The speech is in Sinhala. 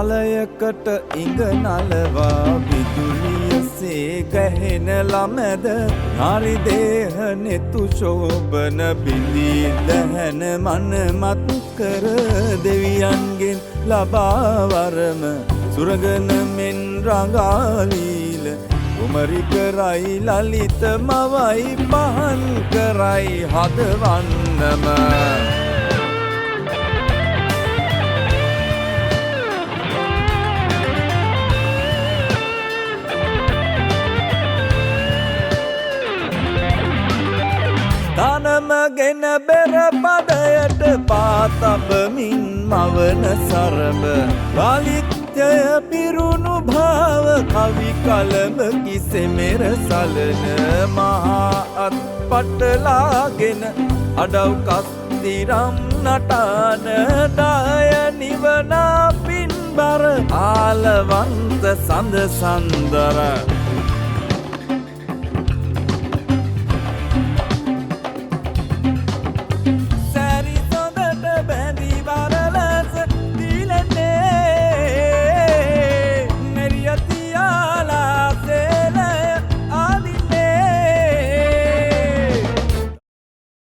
තලයකට ඉඟ නලවා විදුලියසේ ගැහෙන ළමද හරි දේහ නෙතු ශෝභන බිඳී දැහැන මනමත් කර දෙවියන්ගෙන් ලබාවරම සුරගන මෙන් රඟාලීල උමරි කරයි ලලිත මවයි පහන් කරයි හදවන්නම තනමගෙන බෙර පදයට පාතබමින් මවන සරඹ බාලිත්‍යය පිරුණු භාව කවි කලඹ කිසෙමෙර සලන මහා අත් පටලාගෙන අඩව් කස්තිරම් නටාන දාය නිවනා පින්බර ආලවන්ත සඳ සන්දර